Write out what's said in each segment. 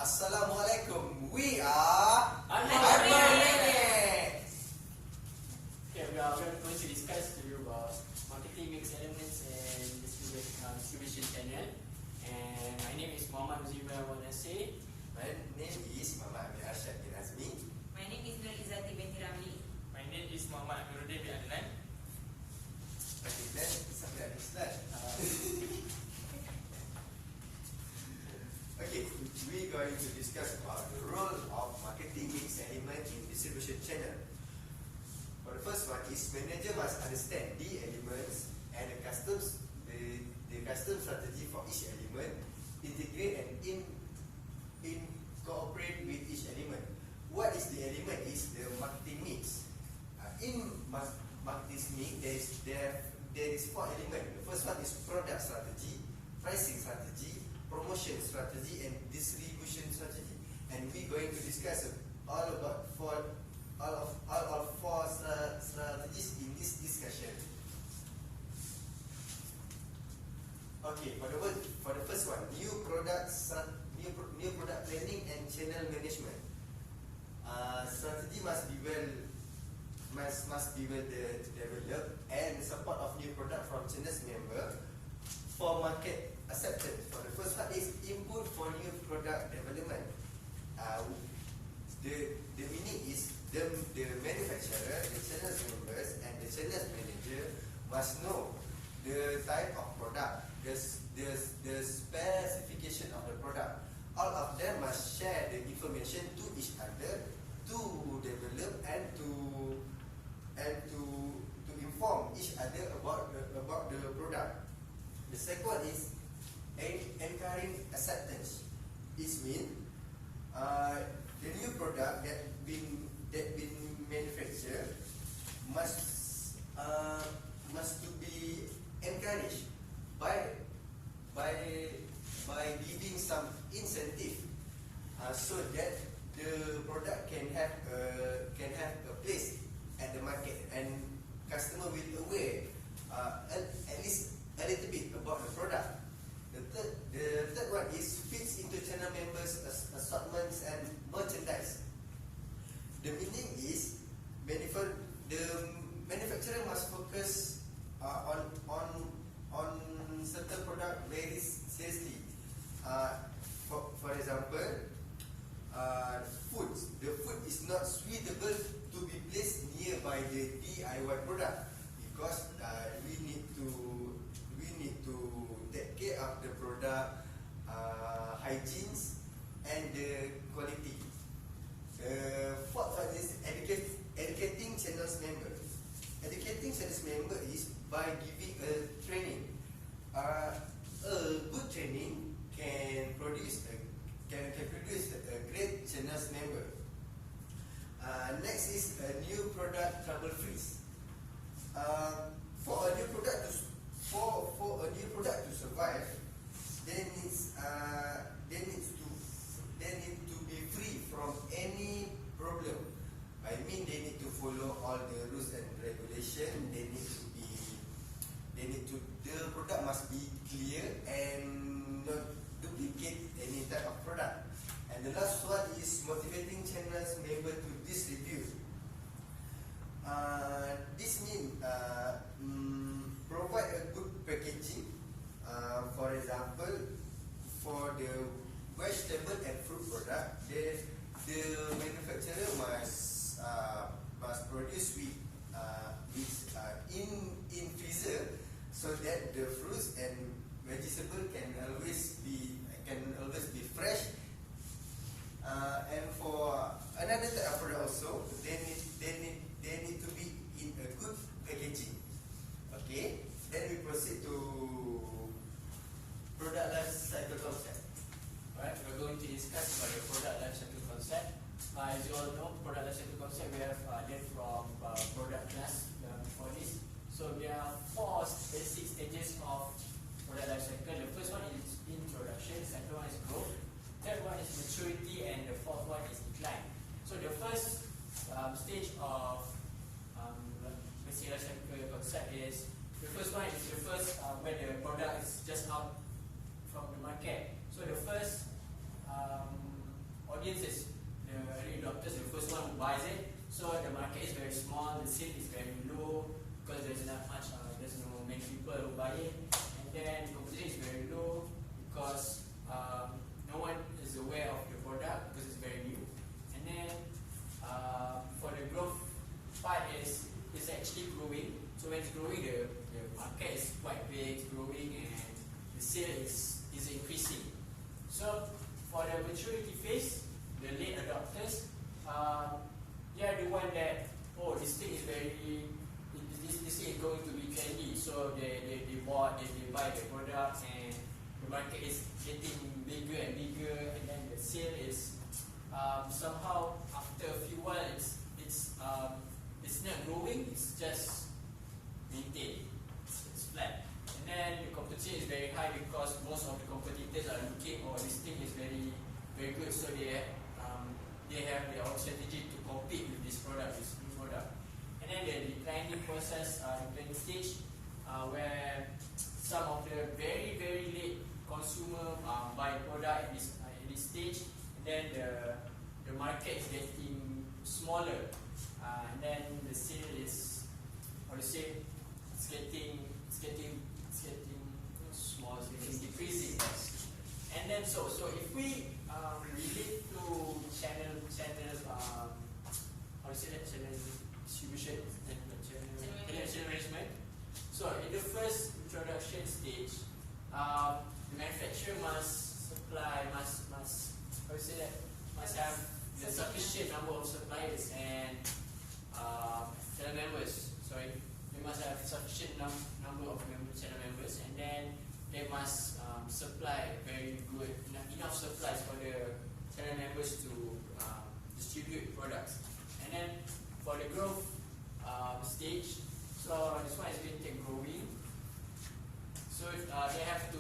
Assalamualaikum. We are Maniac. Okay, we are going to discuss to you about marketing mix elements and distribution channel. And my name is Muhammad Uzima Wanase. My name is Muhammad Amir Arshad bin Azmi. My name is Nur Izzati binti Ramli. My name is Muhammad Amiruddin bin Adnan. Okay, then sampai habis slide. Okay, we're going to discuss about the role of marketing mix element in distribution channel. For the first one is manager must understand the elements and the custom strategy for each element, integrate and cooperate with each element. What is the element? Is the marketing mix. In marketing mix, there is 4 elements. The first one is product strategy, pricing strategy, promotion strategy, and distribution strategy. And we're going to discuss all of 4 strategies in this discussion. Okay, for the first one, new product planning and channel management. Strategy must be well developed and support of new product from channels member for market acceptance. For the first one is input for new product development. The meaning is the manufacturer, the channels members, and the channels manager must know the type of product, the specification of the product. All of them must share the information to each other to develop and to inform each other about the product. The second one is encouraging acceptance. It means the new product that been manufactured must to be encouraged by giving some incentive so that the product can have a place at the market and customer will aware at least a little bit about the product. The third one is fits into channel members' assortments and merchandise. The meaning is the manufacturer must focus on certain product very seriously. For example, food. The food is not suitable to be placed nearby the DIY product because we need to take care of the product hygiene and the quality. The fourth one is educating channels member. Educating channels member is by giving a training. A good training can produce a great channels member. Next is a new product trouble free. For a new product to survive, they need to be free from any problem. I mean, they need to follow all the rules and regulations. The product must be clear and not duplicate any type of product. And the last one is motivating channels member to distribute. This means provide a good packaging. For example, for the vegetable and fruit product, the manufacturer must produce with in freezer so that the fruits and vegetable can always be fresh. And for another type of product also, they need to be in a good packaging. Okay, then we proceed to product life cycle concept. Alright, we're going to discuss about the product life cycle concept. As you all know, product life cycle concept we have learned from product class before this. So there are 4 basic stages of product life cycle. The first one is introduction, the second one is growth, third one is maturity, and the fourth one is decline. So the first stage of basic life cycle concept is the first one is when the product is just out from the market. So the first sale is very low because there's not much, there's no many people who buy it, and then the competition is very low because no one is aware of the product because it's very new, and then for the growth part is actually growing. So when it's growing, the market is quite big, it's growing, and the sale is increasing. So for the maturity phase, the late adopters, they are the one that, oh, this thing is very, this thing is going to be trendy, so they buy the product, and the market is getting bigger and bigger, and then the sale is somehow after a few while it's not growing, it's just maintained, it's flat. And then the competition is very high because most of the competitors are looking, oh, this thing is very very good, so they have their own strategy to compete with this product, this new product. And then the declining process, declining stage, where some of the very very late consumer buy product at this stage, and then the market is getting smaller, and then the sale is, how to say, it's getting small, it's decreasing. And then so if we relate to channel how to say that, channel distribution, channel management. So in the first introduction stage, the manufacturer must supply, must how to say that, must have the sufficient number of suppliers and channel members. Sorry, they must have sufficient number of channel members, and then they must supply very good enough supplies for the channel members to distribute products. And then for the growth stage, so this one is going to take growing. So they have to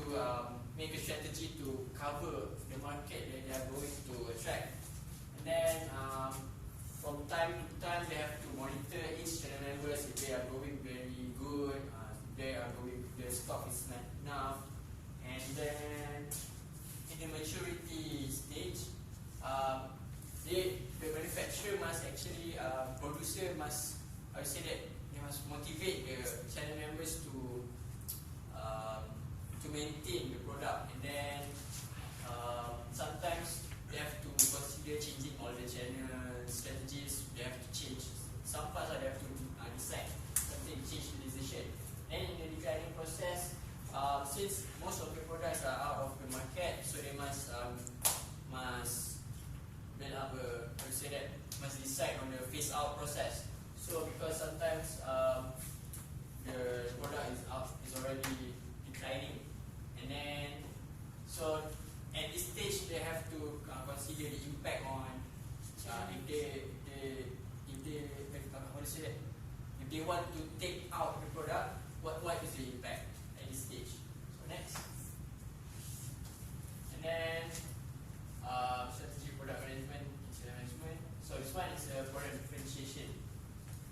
make a strategy to cover the market that they are going to attract. And then from time to time, they have to monitor each channel members if they are going very good, the stock is not enough. And then in the maturity stage, the manufacturer must actually, producer must, I would say that they must motivate the channel members to maintain the product, and then sometimes they have to consider changing all the channel strategies. They have to change some parts, or they have to decide something, change the decision. Then in the declining process, since most of the products are out of the market, so they must build up a, how to say that, must decide on the phase out process. So because sometimes the product is already declining, and then so at this stage they have to consider the impact on if they how to say that, if they want to take out the product, what is the impact at this stage. So next, and then strategy product management, channel management. So this one is product differentiation.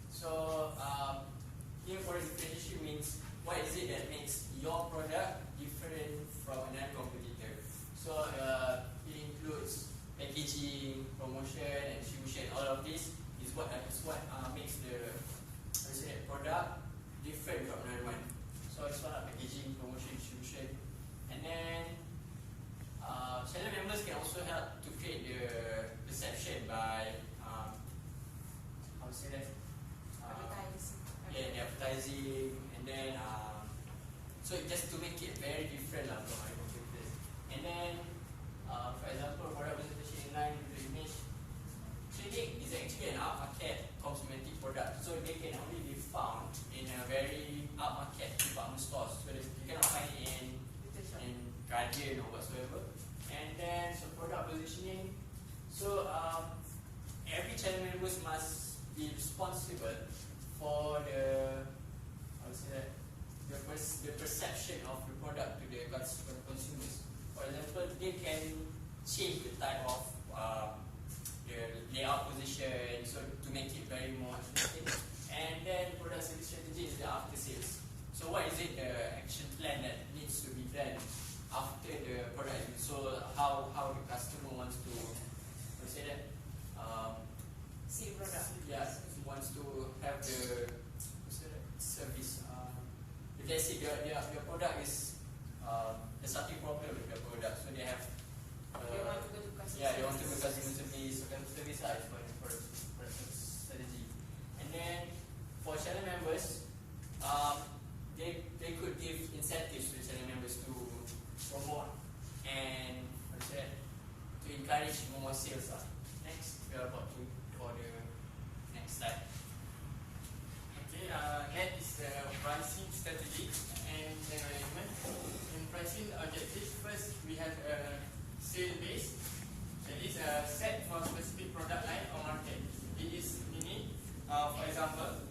So here product differentiation means what is it that makes your product different from another competitor. So it includes packaging, promotion, and distribution. All of this is what makes the product different from another one. So it's one packaging, promotion, distribution, and then channel members can also help to create the perception by how to say that, the advertising, and then so just to make it very different from my competitors. And then for example, product presentation in line with the image. Trading is actually an upmarket cosmetic product, so they can only be found in a very upmarket department stores. So you cannot find it in Guardian or whatsoever. And then so product positioning. So every channel members must be responsible for the, how to say that, the perception of the product to the consumers. For example, they can change the type of the layout position, so to make it very more interesting. And then product sales strategy is the after sales. So what is it, the action plan that needs to be done after the product is sold? How the customer wants to, say that, See product. yeah, wants to have the size for the production strategy. And then for channel members, they could give incentives to channel members to promote and to encourage more sales. Next, we are about to for the next slide. Okay, next is the pricing strategy and channel management. In pricing objectives, first we have a sale base that is set for specific product line or market. It is meaning, for example,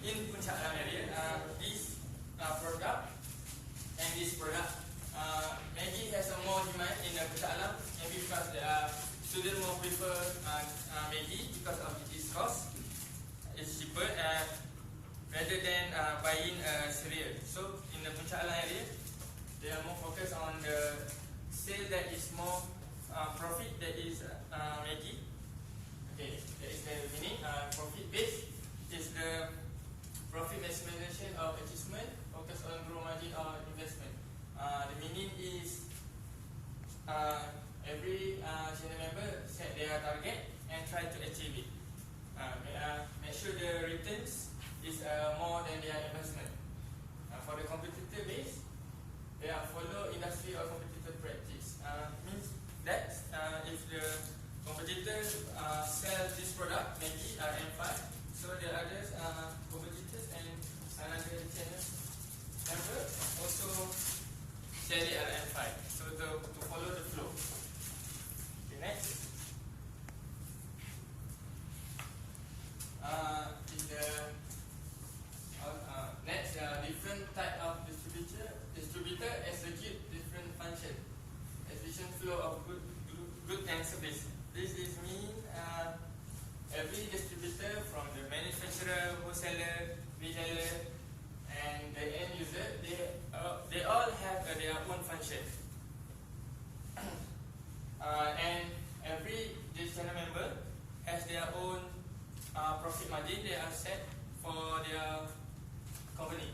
in Puncak Alam area, this product and this product, Maggi has a more demand in Puncak Alam, maybe because students more prefer Maggi because of its cost. It's cheaper rather than buying cereal. So in the Puncak Alam area, they are more focused on the sale that is more profit, that is Maggi. Okay, that is the meaning. Profit base is the profit maximization of achievement, focus on grow margin or investment. The meaning is every channel member set their target and try to achieve it. Make sure the returns is more than their investment. For the competitor base, they follow industry or competitor practice. Means that if the competitor sell this product, maybe M5, so the others competitors and another channel member also sell it at M5. So to follow the flow. Okay, next. Next, different type of distributor execute different function. Efficient flow of good and service. This is mean every distributor from the manufacturer, wholesaler, retailer, and the end user, they all have their own function. And every channel member has their own profit margin they are set for their company.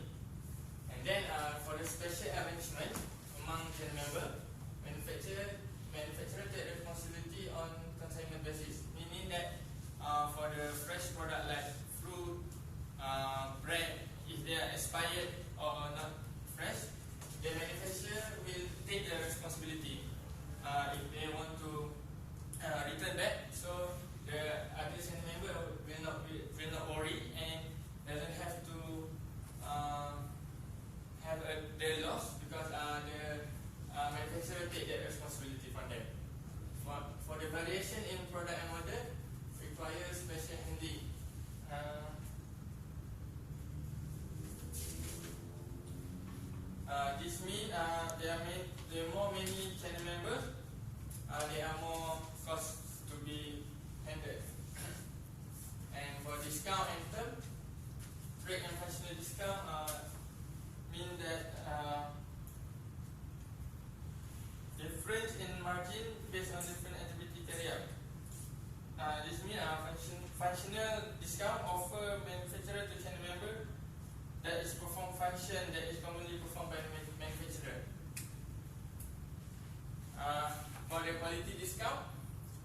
And then for the special arrangement among channel member, manufacturer take responsibility on consignment basis, meaning that for the fresh product like fruit, bread, if they are expired or not fresh, the manufacturer will take the responsibility. If they want to return back, so the other channel member will not worry and doesn't have to have their loss because the manufacturer take that responsibility from them. For the variation in product and model requires special handling. This means there are more many channel members. There are more costs to be handled. And for discount and term, trade and functional discount mean that difference in margin based on different activity carried out. This means functional discount offer manufacturer to channel member that is perform function that is commonly performed by the manufacturer. For the quality discount,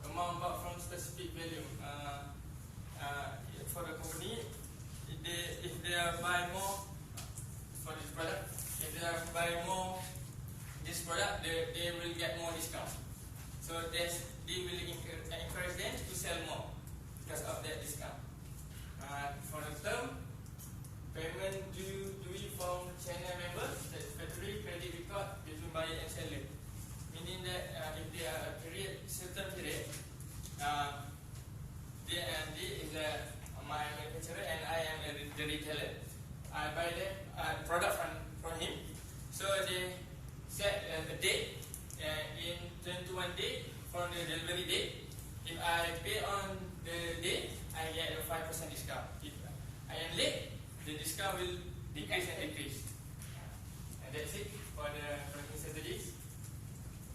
amount bought from specific value. For the company, if they buy more for this product, if they buy more this product, they will get more discount. So they will encourage them to sell more because of that discount. For the term, payment due from channel members, that's factory credit record between buyer and seller. Meaning that if they are a certain period, they is my manufacturer and I am the retailer. I buy the product from him. So they set a date in 21 days from the delivery date. If I pay on the date, I get a 5% discount. If I am late, the discount will decrease and decrease. And that's it for the pricing strategies.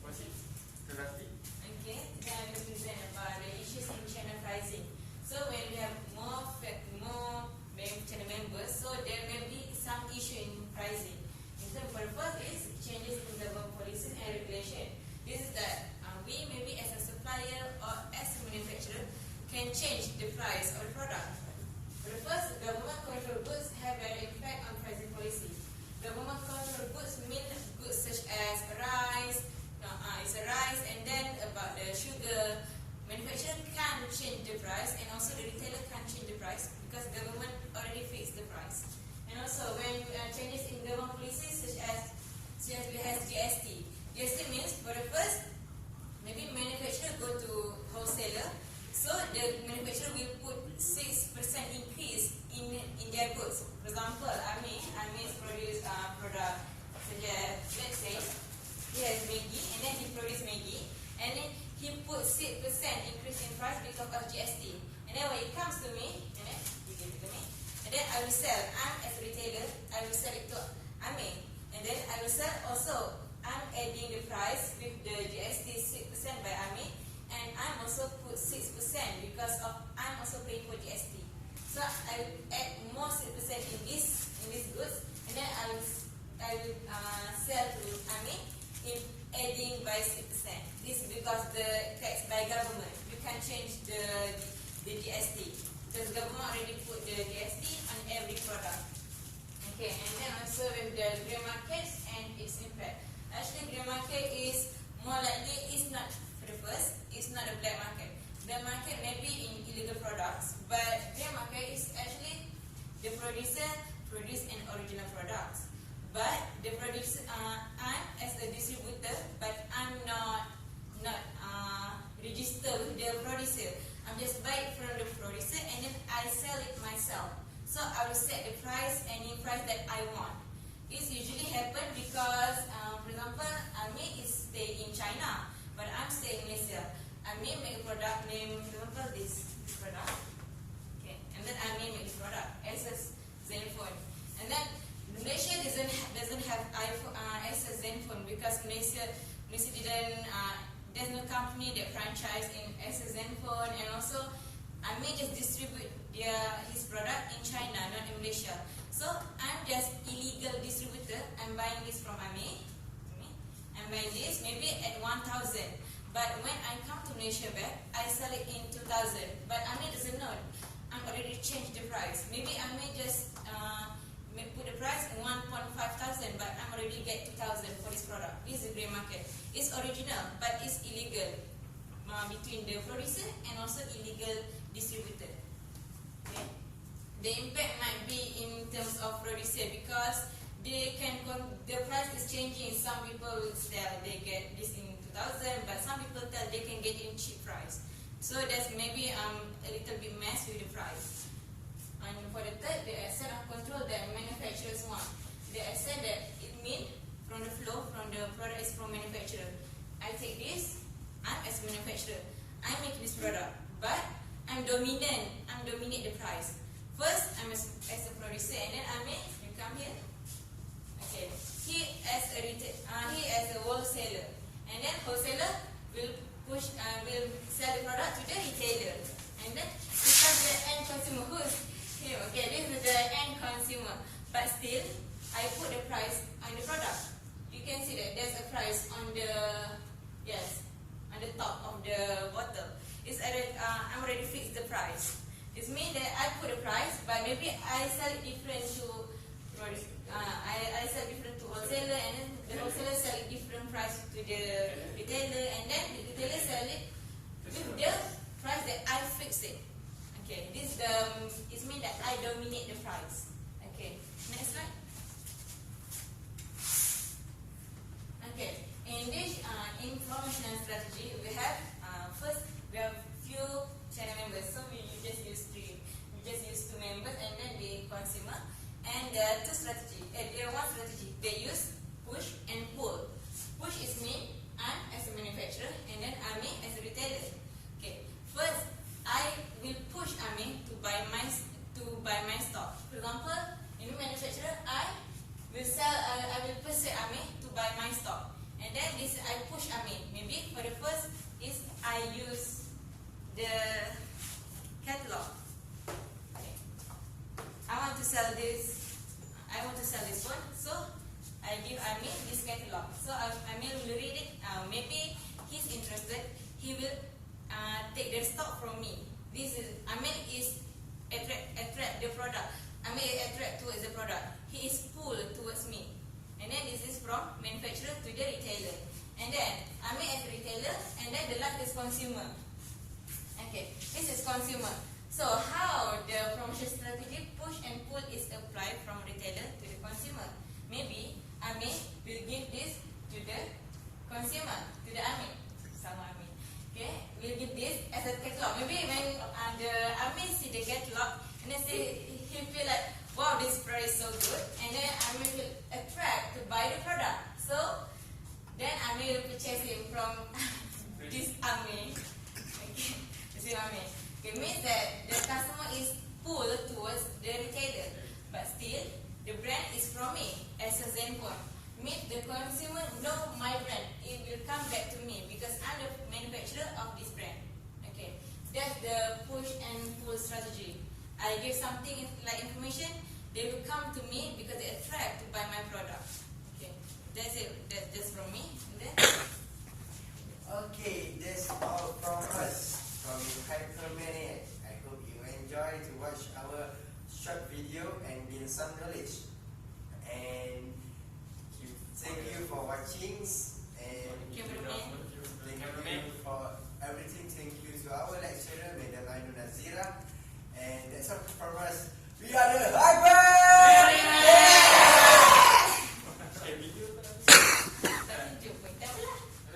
Proceed to Rasti. Okay, then I will present about the issues in channel pricing. So when we have more channel members, so there may be some issue in pricing. So for the first is changes in government policies and regulation. This is that we maybe as a supplier or as a manufacturer can change the price of the product. For the first, government control goods have an impact on pricing policy. Government control goods mean goods such as rice, and then about the sugar. Manufacturer can't change the price, and also the retailer can't change the price because government already fixed the price. And also when changes in government policies such as we have GST. GST means for the first, maybe manufacturer go to wholesaler, so the manufacturer will put 6% increase in their goods. For example, Ami produce product such as, let's say, he has Maggi, and then he produce Maggi, and then he put 6% increase in price because of GST. And then when it comes to me, and then he give it to me, and then I will sell. I'm as a retailer, I will sell it to Ami, and then I will sell also. I'm adding the price with the GST 6% by Ami, and I'm also put 6% because of I'm also paying for GST. So I will add more 6% in these goods, and then I will sell to Ami in adding by 6%. This is because the tax by government. You can change the GST because government already put the GST on every product. Okay, and then also with the grey market and its impact. Actually, grey market is more likely it's not for the first. It's not a black market. Black market may be in illegal products, but grey market is actually the producer produce an original product. But the producer, I'm as a distributor, but I'm not registered with the producer. I'm just buy it from the producer and then I sell it myself. So I will set the price, any price that I want. This usually happen because, for example, Ami is staying in China, but I'm staying in Malaysia. Ami make a product named, for example, this product. Okay, and then Ami make this product as a Zenfone, and then Malaysia doesn't have iPhone as a Zenfone because Malaysia didn't. There's no company that franchise in as a Zenfone, and also I may just distribute his product in China, not in Malaysia. So I'm just illegal distributor. I'm buying this from Ami. I'm buying this maybe at 1,000, but when I come to Malaysia back, I sell it in 2,000. But Ami doesn't know. I'm already changed the price. Maybe I may just put the price in 1,500, but I'm already get 2,000 for this product. This is grey market. It's original, but it's illegal between the producer and also illegal distributor. Okay. The impact might be in terms of producer because they can the price is changing. Some people will tell they get this in 2,000, but some people tell they can get in cheap price. So that's maybe a little bit mess with the price. And for the third, the asset of control that manufacturers want. The asset that it means from the flow, from the product is from manufacturer. I take this, I'm as manufacturer. I make this product, but I'm dominant. I'm dominate the price. First, I'm as a producer, and then you come here. Okay, he as a wholesaler, and then wholesaler will sell the product to the retailer, and then because the end consumer who's here. Okay, this is the end consumer, but still I put the price on the product. You can see that there's a price on the on the top of the bottle. It's I'm already fixed the price. It means that I put a price, but maybe I sell it different to I sell different to wholesaler, and then the wholesaler sell it different price to the retailer, and then the retailer sell it with the price that I fix it. Okay, this it means that I dominate the price. Okay, next slide. Okay, in this informational strategy, we have first we have few channel members. So we just use three. We just use two members and then the consumer. And there are two strategy. There are one strategy. They use push and pull. Push is me, I'm as a manufacturer, and then Ami as a retailer. Okay, first I will push Ami to buy my stock. For example, in the manufacturer, I will persuade Ami to buy my stock, and then this I push Ami. Maybe for the first is I use the catalog. Okay. I want to sell this one, so I give Ami this catalog. So Ami will read it. Maybe he's interested. He will take the stock from me. this is, is attract the product. Attract towards the product. He is pulled towards me. And then this is from manufacturer to the retailer. And then as retailer, and then the last is consumer. Okay, this is consumer. So how the promotion strategy push and pull is applied from retailer to the consumer? Maybe will give this to the consumer, to the Okay, we'll give this as a catalog. Maybe when the see the catalog and then he feel like, wow, this price is so good, and then will attract to buy the product. So then will purchase him from this Okay, this is It means that the customer is pulled towards the retailer, but still the brand is from me as a Zenfone. Means the consumer know my brand. It will come back to me because I'm the manufacturer of this brand. Okay, that's the push and pull strategy. I give something like information, they will come to me because they attract to buy my product. Okay, that's it. That's from me. And then